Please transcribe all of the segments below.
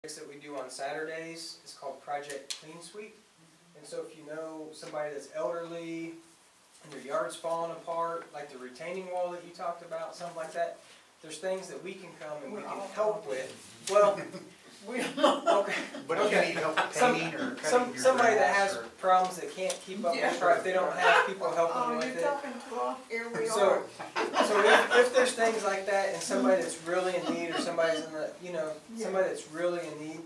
that we do on Saturdays is called Project Clean Sweep. And so if you know somebody that's elderly and their yard's falling apart, like the retaining wall that you talked about, something like that, there's things that we can come and we can help with. Well, okay. But if you need help painting or cutting your somebody that grass has or- problems that can't keep up with it, if they don't have people helping with it. Here we So, are. so if there's things like that and somebody that's really in need, or somebody's in the, somebody that's really in need,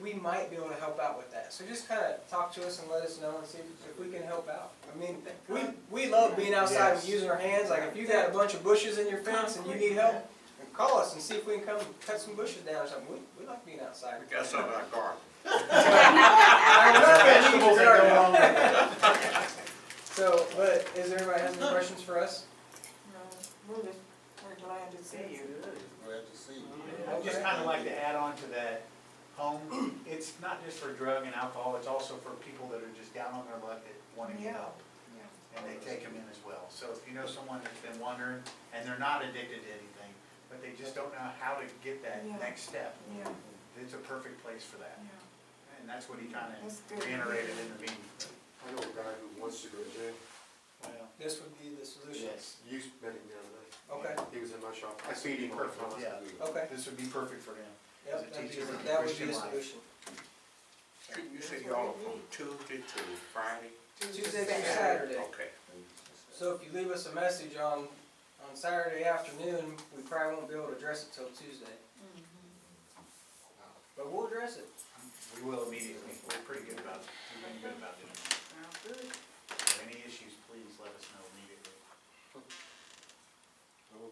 we might be able to help out with that. So just kind of talk to us and let us know and see if we can help out. I mean, we love being outside and using our hands. Like if you got a bunch of bushes in your fence and you need help, call us and see if we can come cut some bushes down or something. We like being outside. We got some in our garden. Vegetables that go along with it. So, but is everybody has any questions for us? No, we're glad to see you. Glad to see you. I'd just kind of like to add on to that, home, it's not just for drug and alcohol, it's also for people that are just down on their luck that want to get Yeah. help. And they take them in as well. So if you know someone that's been wondering, and they're not addicted to anything, but they just don't know how to get that Yeah. next step, Yeah, it's a perfect place for that. yeah. And that's what he kind That's of good. reiterated in the meeting. I know a guy who wants to go to jail. Well, This would be the solution. yes, You met him the other day. Okay, He was in my shop. I see him perfect, yeah. okay. This would be perfect for him. Yep, As a teacher of that would be Christian the life. solution. You said y'all are from Tuesday to Friday? Tuesday through Saturday. Okay. So if you leave us a message on Saturday afternoon, we probably won't be able to address it till Tuesday. But we'll address it. We will immediately. We're pretty good about, we've been good about doing that. Sounds good. So any issues, please let us know immediately.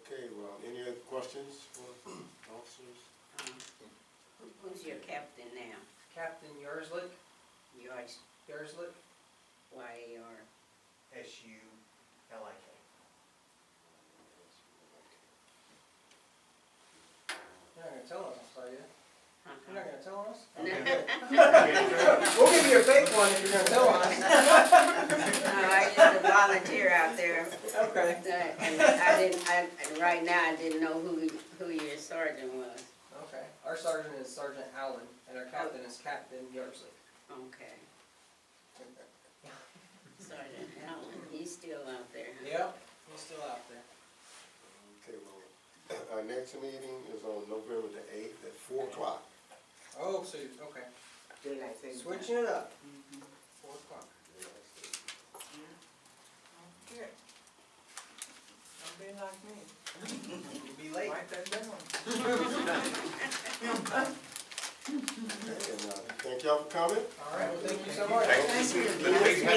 Okay, well, any other questions for officers? Who's your captain now? Captain Yarslick, Yours, Yarslick, Y-A-R. S-U-L-I-K. you're not gonna tell us, are you? You're not gonna tell us? No, We'll give you a fake one if you're gonna tell us. I used to volunteer out there, Okay. and right now I didn't know who your sergeant was. Okay. Our sergeant is Sergeant Allen, and our captain is Captain Yarslick. Okay. Sergeant Allen, he's still out there, huh? Yep, he's still out there. Okay, well, our next meeting is on November the 8th at 4 o'clock. Oh, so, okay. Daylight savings time. Switching it up. 4 o'clock. Good. Don't be like me. You'll be late. Write that down. Okay, and thank y'all for coming. All right, well, thank you so much. Thank you. Good meeting you.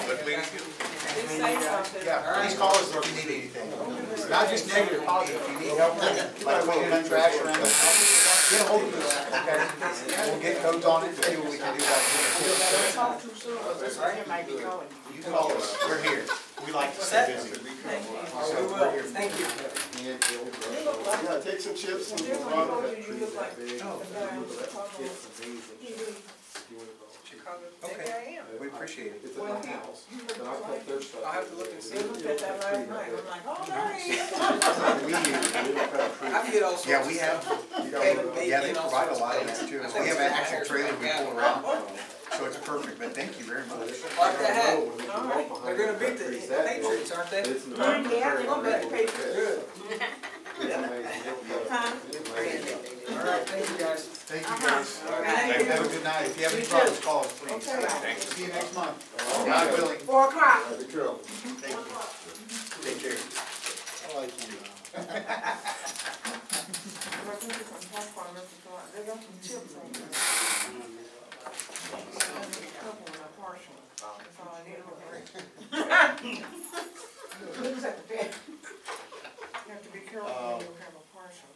Good meeting you. Be safe out there. Yeah, please call us if you need anything. Not just negative, positive, if you need help, like cleaning up trash around the house, get a hold of us, okay? We'll get codes on it, see what we can do about it. Talk too soon, I might be calling you. You call us, we're here. We like to stay busy. Thank you. We will, thank you. You look like, Yeah, take some chips and when you water. told you, you look like the guy on Chicago TV. Chicago, maybe I am. We appreciate it. Well, you look like, I'll have to look and see. I looked at that last night, I'm like, oh, there he is. I can get all sorts Yeah, of we stuff. have, yeah, they provide a lot of that too. We have an actual trailer we pull around, so it's perfect, but thank you very much. Like that. They're gonna beat the Patriots, aren't they? Yeah, they're gonna beat the Patriots. Good. Huh? All right, thank you guys. Thank you guys. Thank you. Have a good night. If you have any problems, call us, please. Okay. See you next month. God willing. 4 o'clock. Be careful. Thank you. Take care. I like you. They got some chips on there. A couple of them partial. That's all I need for break. Looks at the bed. You have to be careful when you have a partial.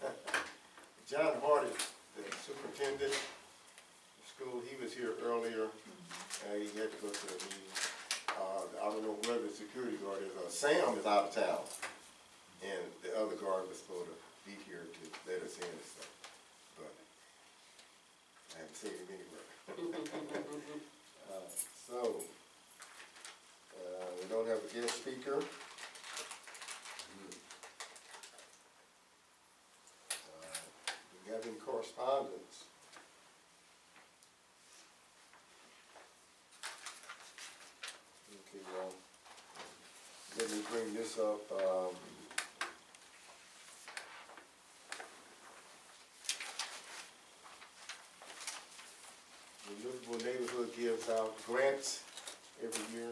John Hardy, the superintendent of school, he was here earlier. He had to go to a meeting. I don't know where the security guard is. Sam is out of town. And the other guard was supposed to be here to let us in and stuff. But I haven't seen him anywhere. We don't have a guest speaker. Do we have any correspondence? this up, the Livable Neighborhood gives out grants every year.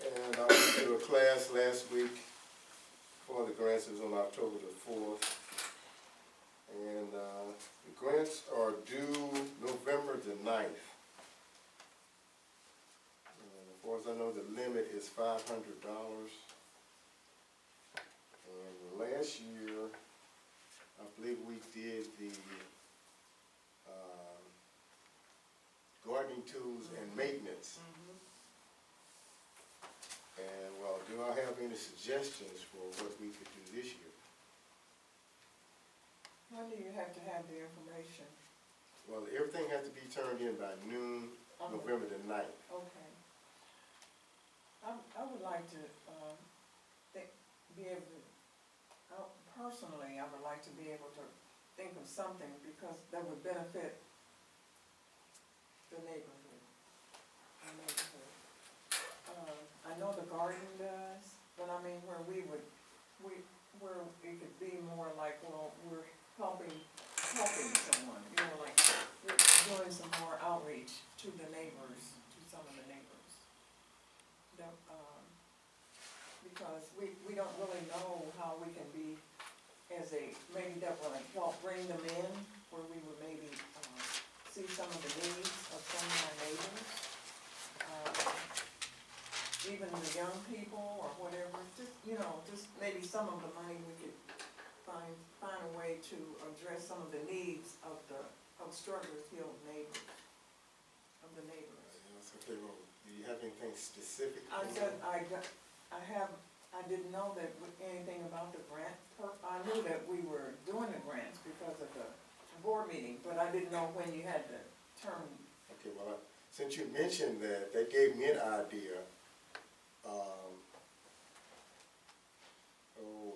And I went to a class last week for the grants. It was on October the 4th. And the grants are due November the 9th. And as far as I know, the limit is $500. And last year, I believe we did the gardening tools and maintenance. And well, do I have any suggestions for what we could do this year? When do you have to have the information? Well, everything has to be turned in by noon, November the 9th. Okay. I would like to, be able to, personally, I would like to be able to think of something because that would benefit the neighborhood. I know the garden does, but I mean where where it could be more like, well, we're helping someone, you know, like we're doing some more outreach to the neighbors, to some of the neighbors. Because we don't really know how we can be maybe that will help bring them in, where we would maybe see some of the needs of some of our neighbors. Even the young people or whatever, just maybe some of the money we could find a way to address some of the needs of Strugglers Hill neighbors, of the neighbors. Okay, well, do you have anything specific? I said, I didn't know that anything about the grant. I knew that we were doing the grants because of the board meeting, but I didn't know when you had to turn. Okay, well, since you mentioned that, that gave me an idea.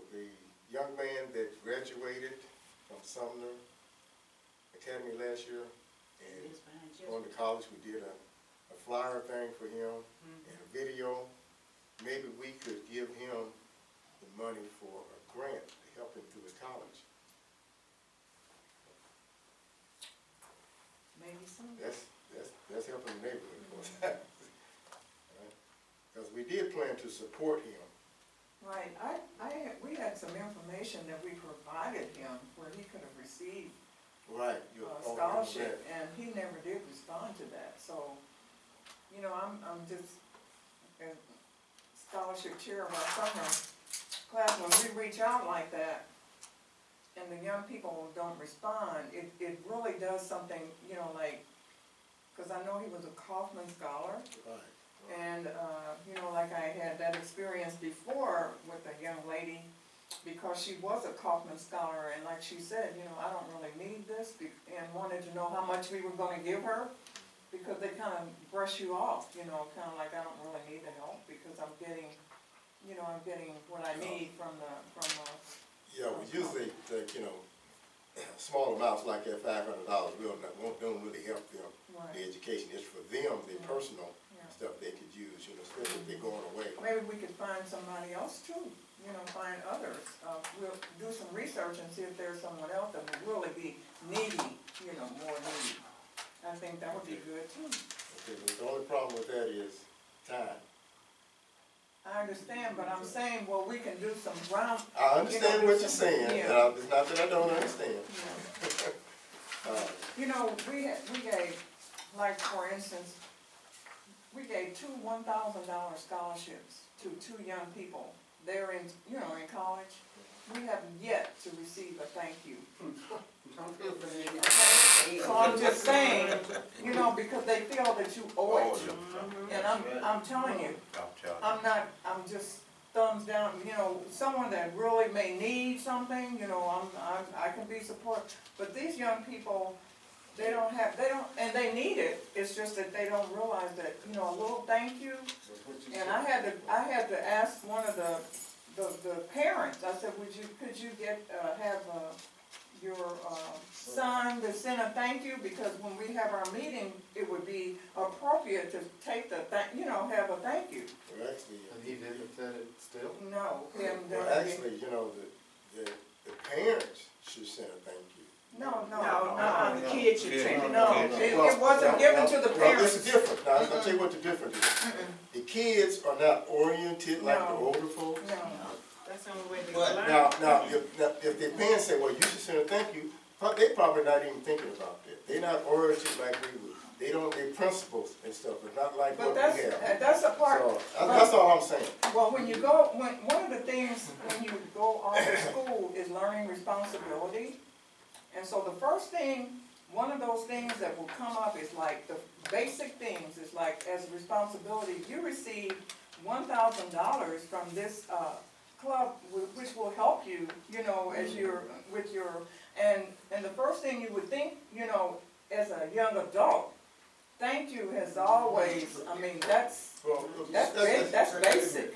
The young man that graduated from Sumner Academy last year and going to college, we did a flyer thing for him and a video. Maybe we could give him the money for a grant to help him through his college. Maybe so. That's helping the neighborhood, of course. Because we did plan to support him. Right, we had some information that we provided him where he could have received Right. a scholarship, and he never did respond to that, so, I'm just a scholarship chair of our summer class. When we reach out like that, and the young people don't respond, it really does something, because I know he was a Kaufman Scholar. Right. And, like I had that experience before with a young lady, because she was a Kaufman Scholar, and like she said, I don't really need this, and wanted to know how much we were gonna give her, because they kind of brush you off, kind of like, I don't really need the help, because I'm getting what I need from Yeah, we usually take, small amounts like that, $500, don't really help them. right. The education is for them, their personal stuff they could use, especially if they're going away. Maybe we could find somebody else too, find others. We'll do some research and see if there's someone else that would really be needy, more needy. I think that would be good too. Okay, but the only problem with that is time. I understand, but I'm saying, well, we can do some ground. I understand what you're saying, Yeah. and it's not that I don't understand. We gave, like, for instance, we gave two $1,000 scholarships to two young people. They're in college. We have yet to receive a thank you. So I'm just saying, because they feel that you owe it. And I'm telling you, I'm just thumbs down, someone that really may need something, I can be support. But these young people, and they need it, it's just that they don't realize that, a little thank you. And I had to ask one of the parents, I said, could you have son to send a thank you, because when we have our meeting, it would be appropriate to take have a thank you. Well, actually, And he didn't send it still? No, and, well, actually, you know, the parents should send a thank you. no, the kids should take it. No, it wasn't given to the Well, parents. it's different, now, I'll tell you what the difference is. The kids are not oriented like the No. older folks. No. That's the only way they But can learn. Now, if the parents say, well, you should send a thank you, they probably not even thinking about that. They're not oriented like we would. They don't, their principles and stuff, it's not like what But we have. that's a part. So, that's all I'm saying. Well, when you go, one of the things when you go off to school is learning responsibility. And so the first thing, one of those things that will come up is like the basic things, is like as a responsibility, you receive $1,000 from this club, which will help you, as you're with your, and the first thing you would think, as a young adult, thank you has always, I mean, that's basic.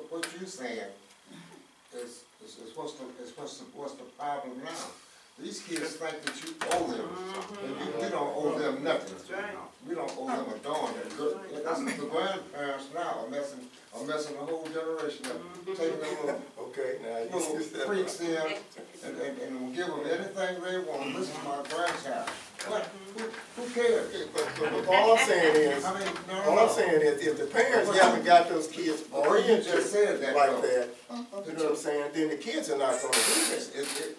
What you saying is what's the problem now? These kids think that you owe them something, and you don't owe them nothing. That's right. We don't owe them a darn. That's the grandparents now are messing the whole generation up, taking them Okay, now, little freaks in and will give them anything they want. This is my grandchild. What? Who cares? But all I'm saying is, I mean, all I'm saying is, if the parents haven't got those kids You oriented just said that, like though. that, you know what I'm saying, then the kids are not gonna do that.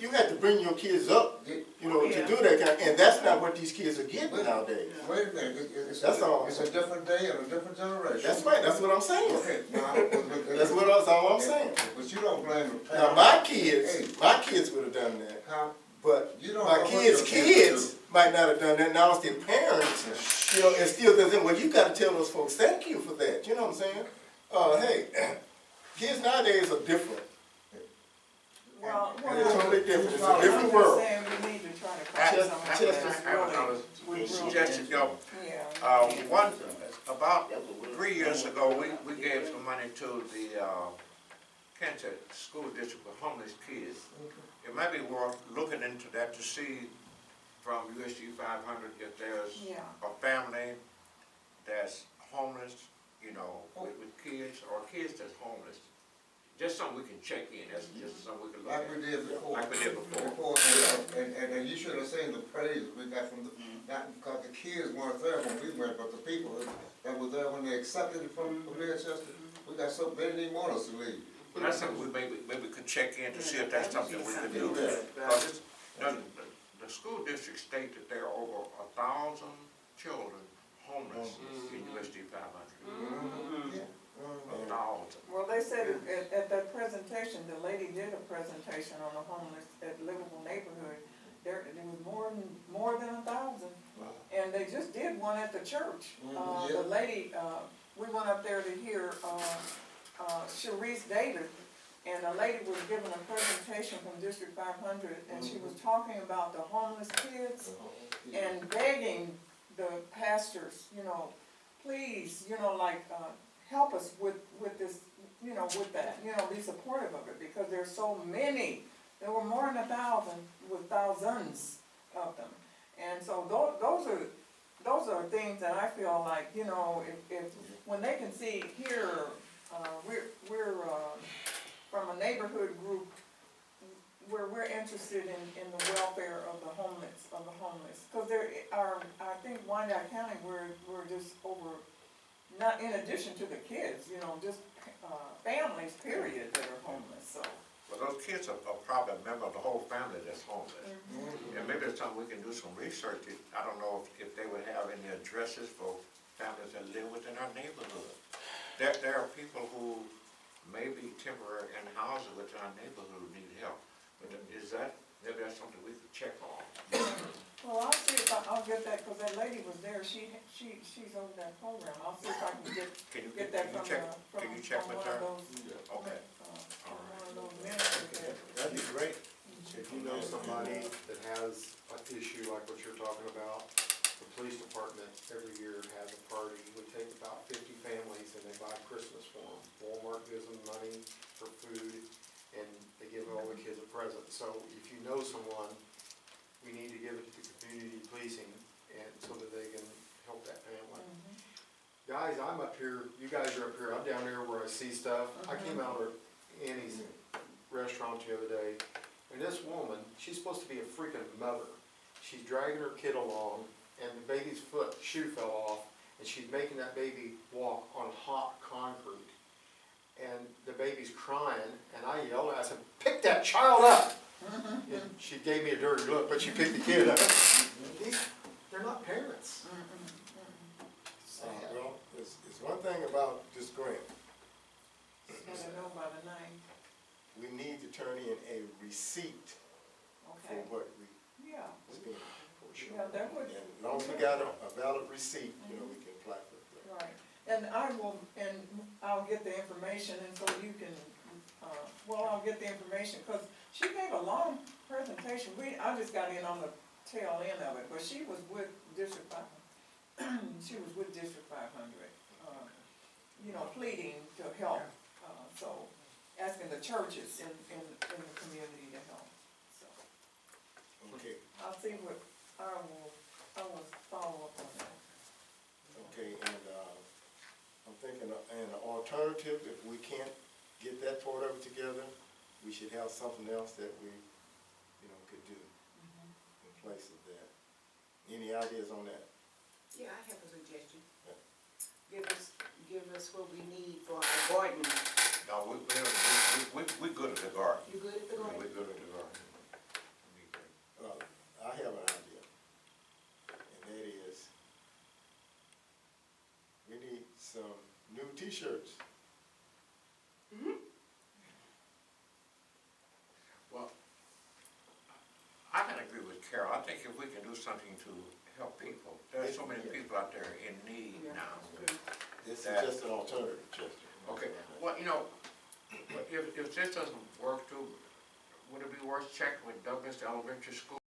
You have to bring your kids up, to do that kind, and that's not what these kids are getting nowadays. Wait a minute, That's all. It's a different day and a different generation. That's right, that's what I'm saying. Okay, now, That's all I'm saying. But you don't blame the Now, parents. my kids would have done that, How, but you don't my know what kids' your kids might not have done that. Now it's their parents, and still doesn't. Well, you got to tell those folks thank you for that. You know what I'm saying? Hey, kids nowadays are different. Well, They're totally different. It's a I'm different just world. saying we need to try to find Chester- someone Chester- that's I have really, another suggestion, y'all. yeah. About 3 years ago, we gave some money to the, Kansas School District for homeless kids. It might be worth looking into that to see from USG 500 if there's Yeah. a family that's homeless, with kids, or kids that's homeless. Just something we can check in, that's just something we can look like at. we did before. Like we did before. And you should have seen the praise we got from not because the kids weren't there when we went, but the people that were there when they accepted it from Manchester. We got so, they didn't want us to leave. Well, that's something we maybe could check in to see if that's something we could do. Because the school district state that there are over 1,000 children homeless in USD 500. 1,000. Well, they said at that presentation, the lady did a presentation on the homeless at Livable Neighborhood. There was more than 1,000. And they just did one at the church. The lady, we went up there to hear, Sharice Davis, and a lady was giving a presentation from District 500, and she was talking about the homeless kids and begging the pastors, please, help us with this, with that, be supportive of it, because there's so many. There were more than 1,000, with thousands of them. And so those are things that I feel like, if when they can see here, we're from a neighborhood group where we're interested in the welfare of the homeless. Because there are, I think Wyandotte County, we're just over, not in addition to the kids, just families, period, that are homeless, so. Well, those kids are probably a member of the whole family that's homeless. And maybe it's something we can do some research. I don't know if they would have any addresses for families that live within our neighborhood. There are people who may be temporary in housing within our neighborhood who need help. But maybe that's something we could check on. Well, I'll see if I'll get that, because that lady was there, she's over that program. I'll see if I can get that from one of those. Okay. From one of those ministers there. That'd be great. If you know somebody that has an issue like what you're talking about, the police department every year has a party. We take about 50 families and they buy Christmas for them. Walmart gives them money for food, and they give all all the kids a present. So if you know someone, we need to give it to community policing and so that they can help that family. Guys, I'm up here, you guys are up here, I'm down there where I see stuff. I came out of Annie's restaurant the other day, and this woman, she's supposed to be a freaking mother. She's dragging her kid along, and the baby's shoe fell off, and she's making that baby walk on hot concrete. And the baby's crying, and I yelled at her, I said, pick that child up! And she gave me a dirty look, but she picked the kid up. They're not parents. Well, it's one thing about this grant. Gotta know by the name, We need to turn in a receipt for okay, what we yeah, spent. yeah, that would, And as long as we got a valid receipt, we can apply for it. right. And I'll get the information, and so you can, I'll get the information, cause she gave a long presentation, I just got in on the tail end of it, but she was with District 500. She was with District 500, pleading to help, so, asking the churches in the community to help, so. Okay, I'll see what, I will follow up on that. okay, and, I'm thinking, an alternative, if we can't get that part of it together, we should have something else that we, could do in place of that. Any ideas on that? Yeah, I have a suggestion. Give us what we need for our garden. No, we good at the garden. You good at the garden? We're good at the garden. I have an idea, and that is, we need some new T-shirts. Well, I can agree with Carol. I think if we can do something to help people, there's so many people out there in need now. This is That- just an alternative, Chester. Okay, well, if this doesn't work too, would it be worth checking with Douglas Elementary School?